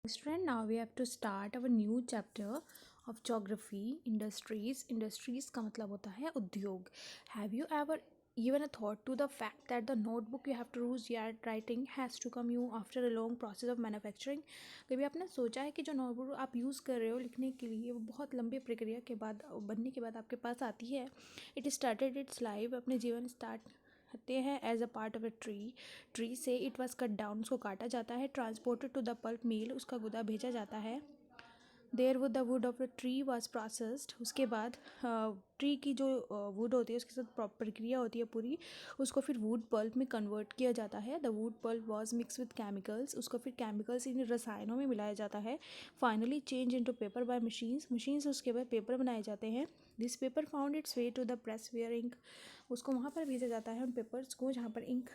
Student, now we have to start our new chapter of geography. Industries का मतलब होता है उद्योग. Have you ever given a thought to the fact that the notebook you have to use yet writing has to come you after a long process of manufacturing? कभी आपने सोचा है कि जो नोटबुक आप यूज़ कर रहे हो लिखने के लिए वो बहुत लंबी प्रक्रिया के बाद बनने के बाद आपके पास आती है. It started its life, अपने जीवन स्टार्ट होते हैं as a part of a tree से इट वाज कट डाउन, उसको काटा जाता है. Transported to the pulp mill, उसका गुदा भेजा जाता है. There wood the wood of the tree was processed, उसके बाद ट्री की जो वुड होती है उसके साथ प्रक्रिया होती है पूरी, उसको फिर वुड पल्प में कन्वर्ट किया जाता है. The wood pulp was mix with chemicals, उसको फिर केमिकल्स इन रसायनों में मिलाया जाता है. Finally change into paper by machines उसके बाद पेपर बनाए जाते हैं. This paper found its way to the press where ink, उसको वहाँ पर भेजा जाता है उन पेपर्स को जहाँ पर इंक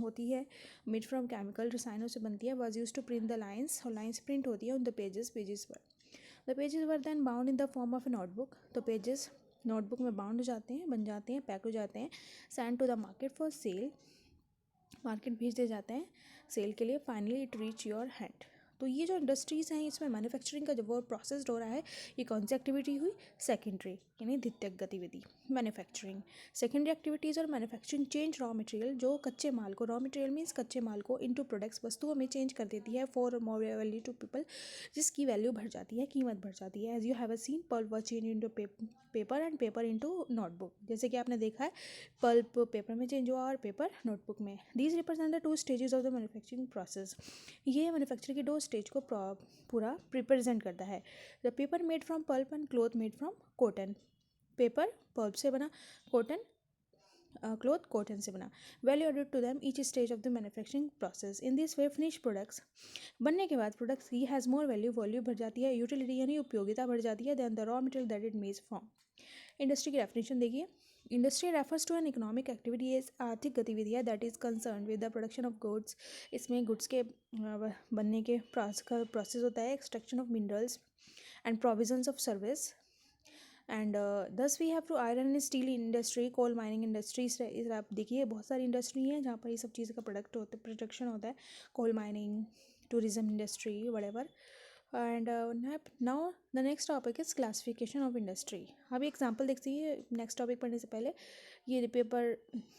होती है मेड फ्रॉम केमिकल, रसायनों से बनती है. Was use to print the lines, और लाइन्स प्रिंट होती है ऑन द पेजेस पर. The pages were then bound in the form of a notebook, तो पेजेस नोटबुक में बाउंड हो जाते हैं, बन जाते हैं, पैक हो जाते हैं. Send to the market for sale, market भेज दिए जाते हैं सेल के लिए. Finally it reach your hand. तो ये जो इंडस्ट्रीज़ हैं इसमें मैन्युफैक्चरिंग का जब वो प्रोसेस्ड हो रहा है, ये कौन सी एक्टिविटी हुई? सेकेंडरी यानी द्वितीयक गतिविधि मैन्युफैक्चरिंग. सेकेंडरी एक्टिविटीज़ और मैन्युफैक्चरिंग चेंज रॉ मटेरियल, जो कच्चे माल को, रॉ मटेरियल मीन्स कच्चे माल को, इनटू प्रोडक्ट्स वस्तुओं में चेंज कर देती है for more value to people, जिसकी वैल्यू बढ़ जाती है, कीमत बढ़ जाती है. As you have seen pulp was change into paper and paper into notebook, जैसे कि आपने देखा है पल्प पेपर में चेंज हुआ और पेपर नोटबुक में. These represent the 2 stages of the manufacturing process, ये मैन्युफैक्चरिंग के 2 स्टेज को पूरा रिप्रेजेंट करता है. The paper made from pulp and cloth made from cotton, paper pulp से बना, कॉटन क्लोथ कॉटन से बना. Value added to them each stage of the manufacturing process. In this way finish products, बनने के बाद products की has more value बढ़ जाती है, यूटिलिटी यानी उपयोगिता बढ़ जाती है, than the raw material that it made from. Industry की डेफिनेशन देखिए. Industry refers to an economic activity, is आर्थिक गतिविधि है that is concern with the production of goods, इसमें गुड्स के बनने के प्रोसेस होता है, extraction of minerals and provisions of service. And thus we have to iron and steel industry, coal mining industries. आप देखिए बहुत सारी इंडस्ट्री हैं जहाँ पर ये सब चीज़ का प्रोडक्शन होता है. Coal mining, tourism industry, whatever. And now the next topic is classification of industry. अभी एग्जांपल देखते हैं नेक्स्ट टॉपिक पढ़ने से पहले. ये पेपर,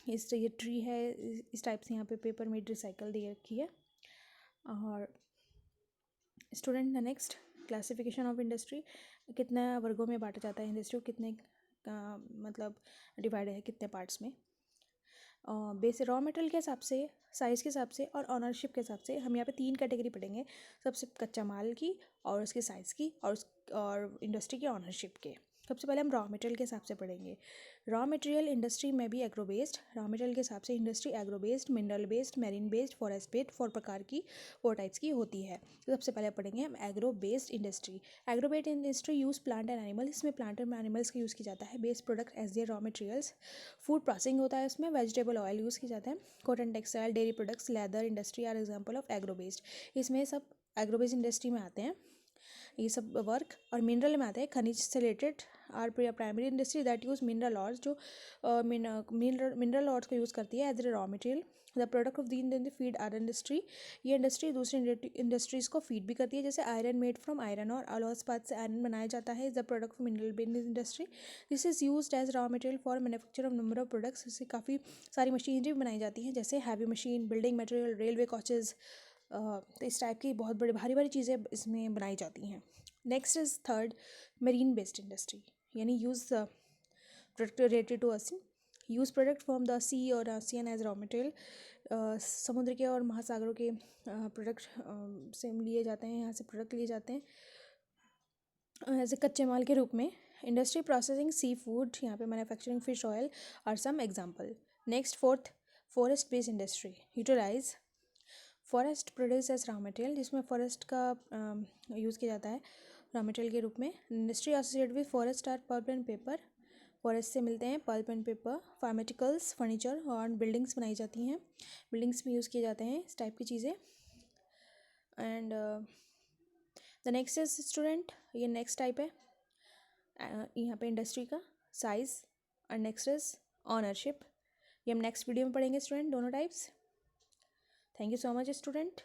ये ट्री है, इस टाइप से यहाँ पे पेपर मेड रिसाइकल दे रखी है. और student the next classification of industry, कितना वर्गों में बांटा जाता है इंडस्ट्री को, कितने मतलब डिवाइड है कितने पार्ट्स में. बेस रॉ मटेरियल के हिसाब से, साइज़ के हिसाब से और ऑनरशिप के हिसाब से हम यहाँ पे 3 कैटेगरी पढ़ेंगे. सबसे कच्चा माल की, और उसके साइज़ की, और इंडस्ट्री की ऑनरशिप के. सबसे पहले हम रॉ मटेरियल के हिसाब से पढ़ेंगे. रॉ मटेरियल इंडस्ट्री में भी एग्रो बेस्ड, रॉ मटेरियल के हिसाब से industry agro based, mineral based, marine based, forest based, 4 प्रकार की 4 टाइप्स की होती है. तो सबसे पहले पढ़ेंगे हम agro based industry. Agro based industry use plant and animal, इसमें प्लांट एंड एनिमल्स का यूज़ किया जाता है. Based product as their raw materials. Food processing होता है, इसमें वेजिटेबल ऑयल यूज़ किया जाता है. Cotton, textile, dairy products, leather industry are example of agro based. इसमें सब एग्रो बेस्ड इंडस्ट्री में आते हैं ये सब वर्क. और मिनरल में आते हैं खनिज से related. Are primary industry that use mineral ores, जो मिनरल ऑर्स को यूज़ करती है as a raw material. The product of the feed are industry, ये इंडस्ट्री दूसरी इंडस्ट्रीज़ को फीड भी करती है. जैसे आयरन मेड फ्रॉम आयरन और अलॉस पात से आयरन बनाया जाता है. The product of mineral based industry, this is used as raw material for manufacture of number of products. इससे काफ़ी सारी मशीनरी भी बनाई जाती हैं, जैसे heavy machine, building material, railway coaches. तो इस टाइप की बहुत बड़ी भारी भारी चीज़ें इसमें बनाई जाती हैं. Next is third, marine based industry, यानी use product related to ocean, use product from the sea और ओशियन एज रॉ मटेरियल. समुद्र के और महासागरों के प्रोडक्ट से लिए जाते हैं, यहाँ से प्रोडक्ट लिए जाते हैं एज ए कच्चे माल के रूप में. इंडस्ट्री प्रोसेसिंग सी फूड, यहाँ पे manufacturing fish oil are some example. Next fourth, forest based industry utilize forest produce as raw material, जिसमें फॉरेस्ट का यूज़ किया जाता है रॉ मटेरियल के रूप में. Industry associated with forest are pulp and paper, forest से मिलते हैं pulp and paper. Pharmaceuticals, furniture और बिल्डिंग्स बनाई जाती हैं, बिल्डिंग्स में यूज़ किए जाते हैं इस टाइप की चीज़ें. And the next is student, ये नेक्स्ट टाइप है यहाँ पे इंडस्ट्री का साइज़. और नेक्स्ट इज ऑनरशिप, ये हम नेक्स्ट वीडियो में पढ़ेंगे स्टूडेंट, दोनों types. Thank you so much, student.